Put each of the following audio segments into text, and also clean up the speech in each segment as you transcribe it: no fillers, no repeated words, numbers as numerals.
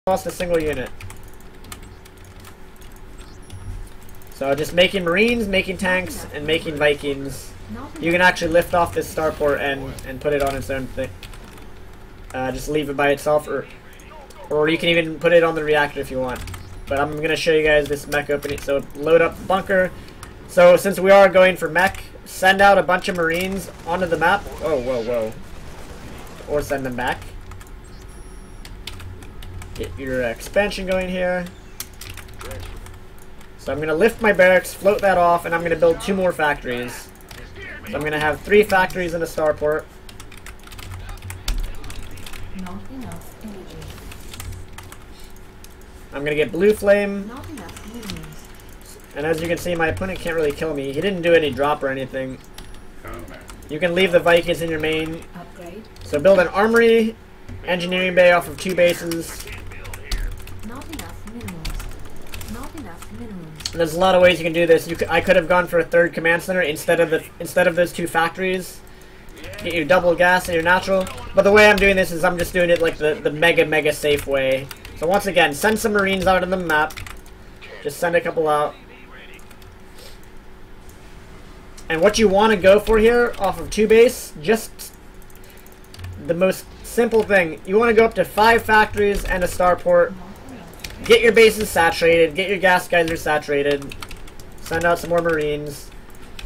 lost a single unit. So just making Marines, making tanks, and making Vikings. You can actually lift off this starport and put it on its own thing. Just leave it by itself, or you can even put it on the reactor if you want. But I'm going to show you guys this mech opening. So load up the bunker. So since we are going for mech, send out a bunch of Marines onto the map. Oh, whoa, whoa. Or send them back. Get your expansion going here. So I'm going to lift my barracks, float that off, and I'm going to build 2 more factories. So I'm going to have 3 factories in a starport. Not enough energy. I'm going to get blue flame. Not enough minerals. And as you can see, my opponent can't really kill me. He didn't do any drop or anything. You can leave the Vikings in your main. Upgrade. So build an armory, engineering bay off of 2 bases. Not enough minerals. Not enough minerals. There's a lot of ways you can do this. I could have gone for a 3rd command center instead of those 2 factories. Get your double gas and your natural. But the way I'm doing this is I'm just doing it like the mega safe way. So once again, send some Marines out on the map. Just send a couple out. And what you want to go for here off of 2 base, just the most simple thing. You want to go up to 5 factories and a starport. Get your bases saturated. Get your gas geysers saturated. Send out some more Marines.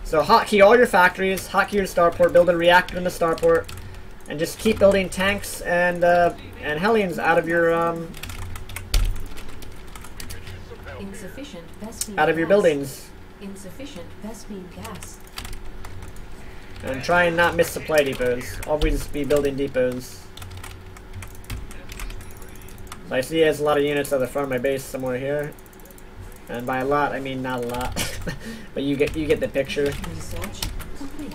So hotkey all your factories. Hotkey your starport. Build a reactor in the starport. And just keep building tanks and Hellions out of your Insufficient Vespene out of your gas. buildings. Insufficient Vespene gas. And try and not miss supply depots. Always be building depots. So I see he has a lot of units at the front of my base somewhere here. And by a lot, I mean not a lot. But you get the picture. Research complete.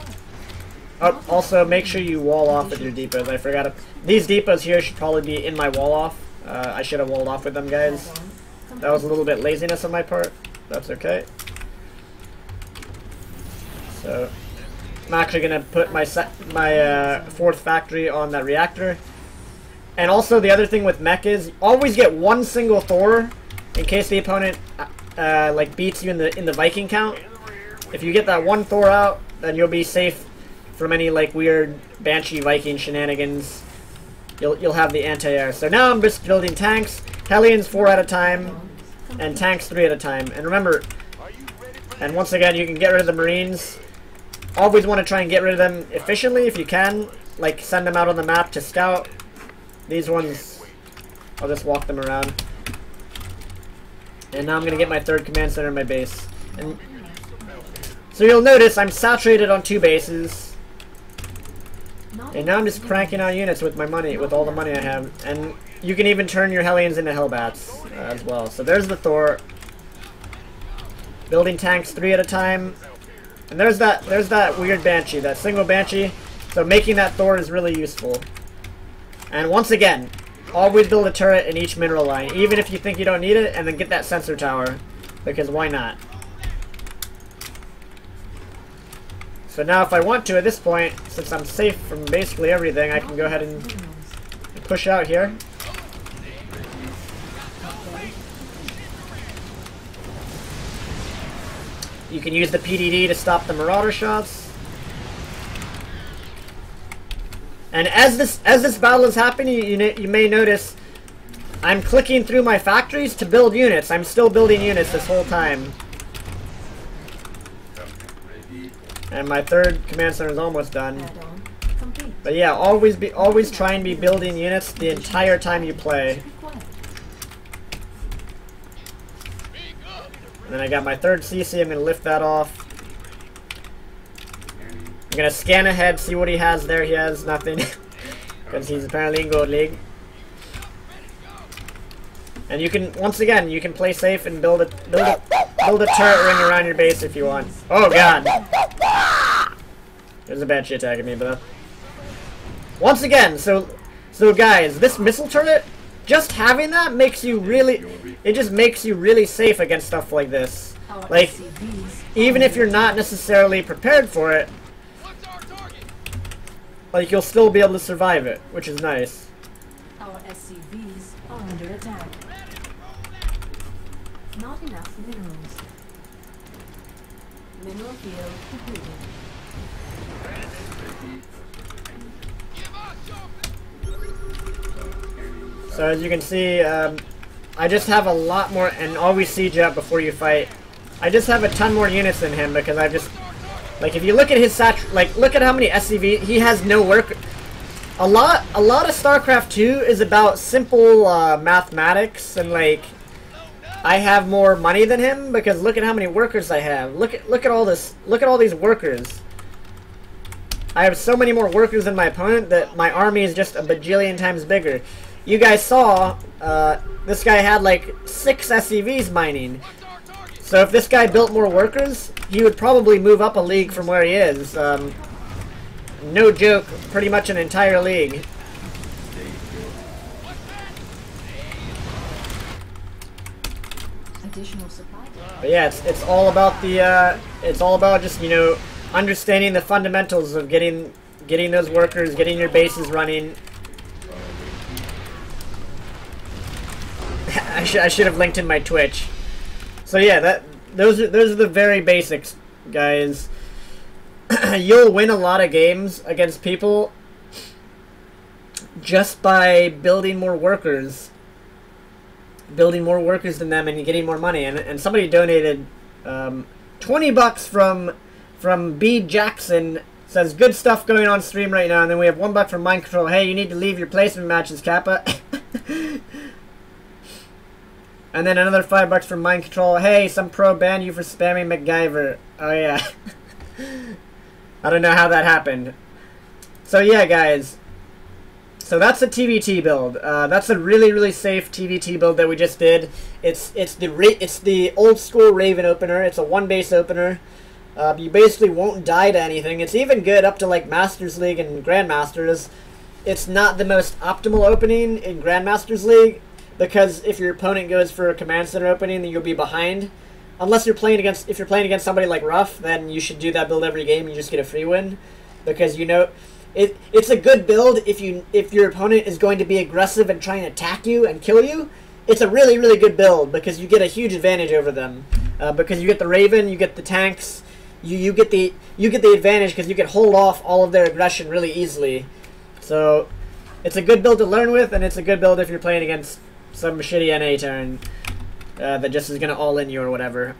Oh, also make sure you wall off with your depots. I forgot these depots here should probably be in my wall off. I should have walled off with them, guys. That was a little bit laziness on my part. That's okay. So I'm actually gonna put my 4th factory on that reactor. And also the other thing with mech is always get 1 single Thor in case the opponent like beats you in the Viking count. If you get that 1 Thor out, then you'll be safe from any like weird Banshee Viking shenanigans. You'll have the anti-air. So now I'm just building tanks, Hellions 4 at a time, and tanks 3 at a time. And remember, and once again, you can get rid of the Marines. Always want to try and get rid of them efficiently if you can. Like send them out on the map to scout. These ones, I'll just walk them around. And now I'm going to get my 3rd command center in my base. And so you'll notice I'm saturated on 2 bases. And now I'm just cranking out units with my money, with all the money I have. And you can even turn your Hellions into Hellbats as well. So there's the Thor. Building tanks 3 at a time. And there's that weird Banshee, that single Banshee. So making that Thor is really useful. And once again, always build a turret in each mineral line, even if you think you don't need it, and then get that sensor tower, because why not? So now if I want to at this point, since I'm safe from basically everything, I can go ahead and push out here. You can use the PDD to stop the Marauder shots. And as this battle is happening, you may notice I'm clicking through my factories to build units. I'm still building units this whole time. And my 3rd command center is almost done. But yeah, always try and be building units the entire time you play. And then I got my 3rd CC. I'm gonna lift that off. I'm gonna scan ahead, see what he has there. He has nothing, because he's apparently in Gold League. And you can, once again, you can play safe and build a turret ring around your base if you want. Oh god! There's a Banshee attacking me, but once again, so guys, this missile turret, just having that makes you really, it just makes you really safe against stuff like this. Like, even if you're not necessarily prepared for it, like, you'll still be able to survive it, which is nice. Our SCVs are under attack. Not enough minerals. Mineral field completed. So as you can see, I just have a lot more, and always siege up before you fight. I just have a ton more units than him because I just, like, if you look at his look at how many SCV he has. No work. A lot of StarCraft 2 is about simple mathematics, and like, I have more money than him because look at how many workers I have. Look at all this. Look at all these workers. I have so many more workers than my opponent that my army is just a bajillion times bigger. You guys saw this guy had like 6 SCVs mining. So if this guy built more workers, he would probably move up a league from where he is. No joke, pretty much an entire league. Additional supply. But yeah, it's all about the it's all about just, you know, understanding the fundamentals of getting those workers, getting your bases running. I should have linked in my Twitch. So yeah, those are the very basics, guys. You'll win a lot of games against people just by building more workers. Building more workers than them and getting more money. And somebody donated 20 bucks from B Jackson. Says, good stuff going on stream right now. And then we have $1 from Mind Control. Hey, you need to leave your placement matches, Kappa. And then another $5 from Mind Control. Hey, some pro banned you for spamming MacGyver. Oh yeah. I don't know how that happened. So yeah, guys. So that's a TVT build. That's a really safe TVT build that we just did. It's the old school Raven opener. It's a 1-base opener. You basically won't die to anything. It's even good up to like Masters League and Grandmasters. It's not the most optimal opening in Grandmasters League, because if your opponent goes for a command center opening, then you'll be behind. Unless you're playing against, if you're playing against somebody like Ruff, then you should do that build every game. You just get a free win, because you know it's a good build if your opponent is going to be aggressive and trying to attack you and kill you. It's a really good build because you get a huge advantage over them, because you get the Raven, you get the tanks, you get the advantage because you can hold off all of their aggression really easily. So it's a good build to learn with, and it's a good build if you're playing against some shitty NA Terran that just is gonna all-in you or whatever.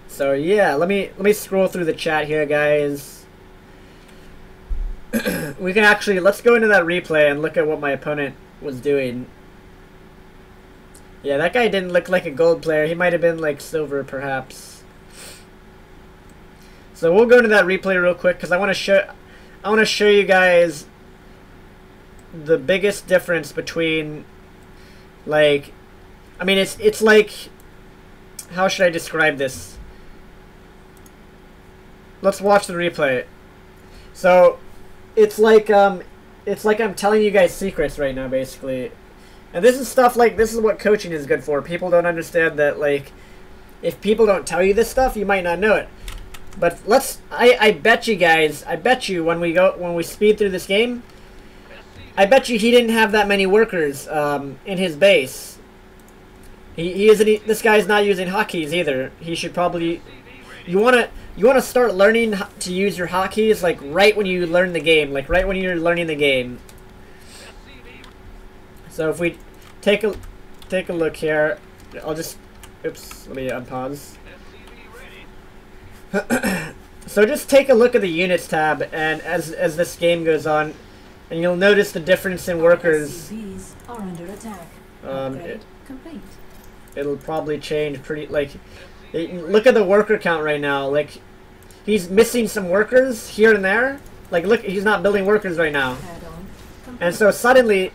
So yeah, let me scroll through the chat here, guys. We can actually, let's go into that replay and look at what my opponent was doing. Yeah, that guy didn't look like a gold player. He might have been like silver, perhaps. So we'll go into that replay real quick because I want to show you guys the biggest difference between, like, I mean, it's like, how should I describe this? Let's watch the replay. So it's like I'm telling you guys secrets right now, basically. And this is stuff like, this is what coaching is good for. People don't understand that, like, if people don't tell you this stuff, you might not know it. But I bet you guys, I bet you when we speed through this game, I bet you he didn't have that many workers in his base. This guy's not using hotkeys either. He should probably, you wanna start learning to use your hotkeys like right when you learn the game, like right when you're learning the game. So if we take a look here, I'll just, oops, let me unpause. So just take a look at the units tab, and as this game goes on, and you'll notice the difference in workers. SCVs are under attack. Complete. It'll probably change pretty, like, look at the worker count right now. Like, he's missing some workers here and there. Like, look, he's not building workers right now. And so suddenly,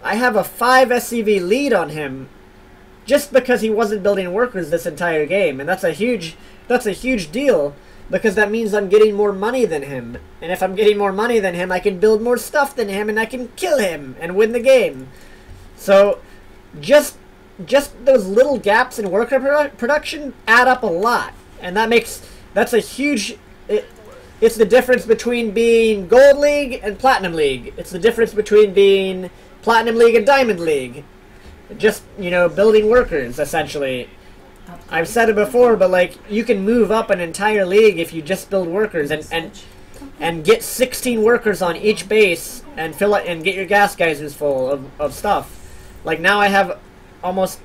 I have a 5 SCV lead on him just because he wasn't building workers this entire game. And that's a huge deal, because that means I'm getting more money than him. And if I'm getting more money than him, I can build more stuff than him, and I can kill him and win the game. So just those little gaps in worker production add up a lot. And that's a huge, It's the difference between being Gold League and Platinum League. It's the difference between being Platinum League and Diamond League. Just, you know, building workers, essentially. I've said it before, but, like, you can move up an entire league if you just build workers and get 16 workers on each base and fill it and get your gas geysers full of stuff. Like, now I have almost,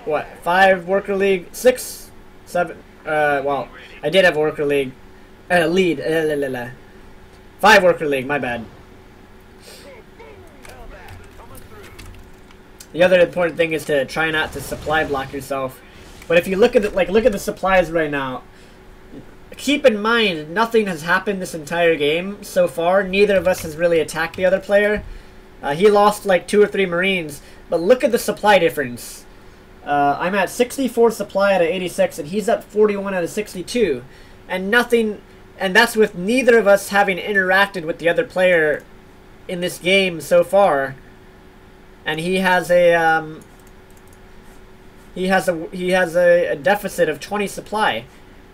what, 5 worker league, 6, 7, well, I did have a worker league. Lead. 5 worker league, my bad. The other important thing is to try not to supply block yourself. But if you look at it, like, look at the supplies right now. Keep in mind, nothing has happened this entire game so far. Neither of us has really attacked the other player. He lost like 2 or 3 Marines. But look at the supply difference. I'm at 64 supply out of 86, and he's at 41 out of 62. And nothing... And that's with neither of us having interacted with the other player in this game so far. And he has a a deficit of 20 supply.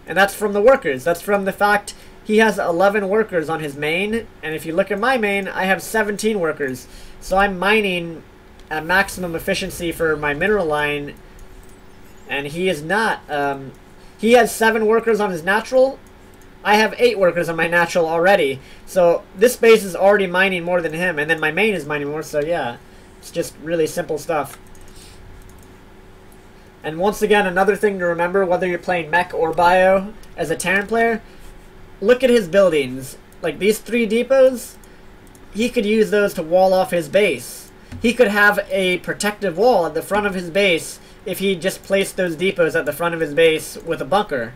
And that's from the workers. That's from the fact he has 11 workers on his main. And if you look at my main, I have 17 workers. So I'm mining at maximum efficiency for my mineral line. And he is not. He has 7 workers on his natural. I have 8 workers on my natural already. So this base is already mining more than him. And then my main is mining more. So yeah, it's just really simple stuff. And once again, another thing to remember, whether you're playing Mech or Bio as a Terran player, look at his buildings. Like these 3 depots, he could use those to wall off his base. He could have a protective wall at the front of his base if he just placed those depots at the front of his base with a bunker.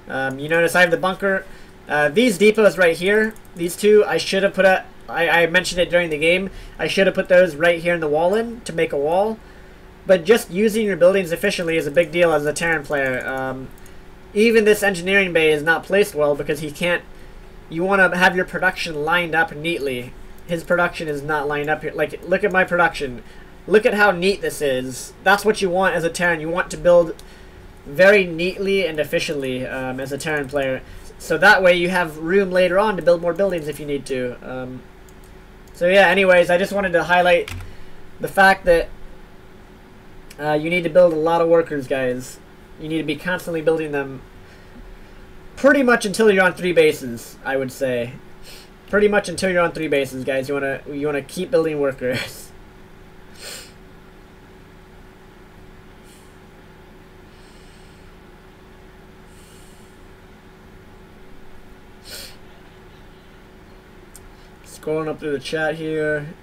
You notice I have the bunker. These depots right here, these 2, I should have put I mentioned it during the game. I should have put those right here in the wall in to make a wall. But just using your buildings efficiently is a big deal as a Terran player. Even this engineering bay is not placed well because he can't... You want to have your production lined up neatly. His production is not lined up here. Like, look at my production. Look at how neat this is. That's what you want as a Terran. You want to build very neatly and efficiently as a Terran player. So that way you have room later on to build more buildings if you need to. So yeah, anyways, I just wanted to highlight the fact that you need to build a lot of workers, guys. You need to be constantly building them pretty much until you're on 3 bases, I would say. Pretty much until you're on 3 bases, guys. You wanna keep building workers. Scrolling up through the chat here.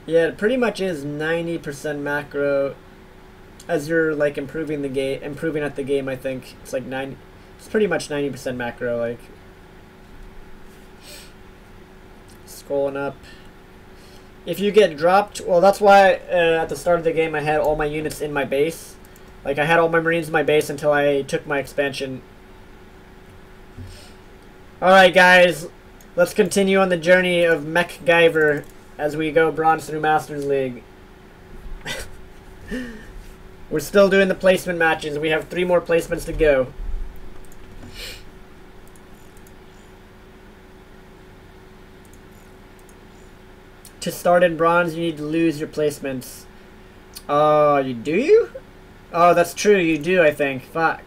Yeah, it pretty much is 90% macro. As you're like improving at the game, I think it's like it's pretty much 90% macro. Like, scrolling up. If you get dropped, well, that's why at the start of the game I had all my units in my base. Like, I had all my Marines in my base until I took my expansion. Alright, guys, let's continue on the journey of Mech Guyver as we go Bronze through Masters League. We're still doing the placement matches. We have 3 more placements to go. To start in Bronze, you need to lose your placements. Oh, do you? Oh, that's true, you do, I think. Fuck.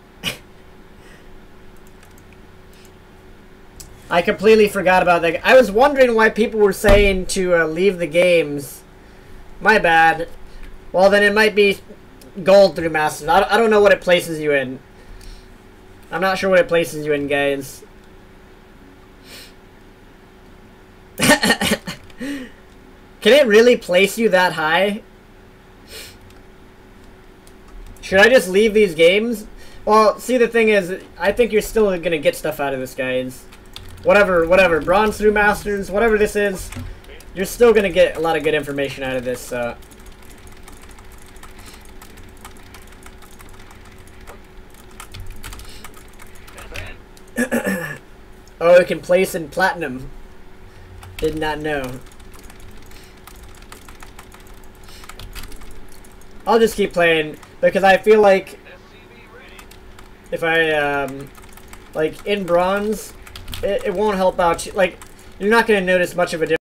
I completely forgot about that. I was wondering why people were saying to leave the games. My bad. Well, then it might be gold through Masters. I don't know what it places you in. I'm not sure what it places you in, guys. Can it really place you that high? Should I just leave these games? Well, see, the thing is, I think you're still going to get stuff out of this, guys. Whatever. Bronze through Masters, whatever this is, you're still going to get a lot of good information out of this, so... Oh, it can place in Platinum. Did not know. I'll just keep playing, because I feel like if I Like, in bronze, it won't help out. Like, you're not going to notice much of a difference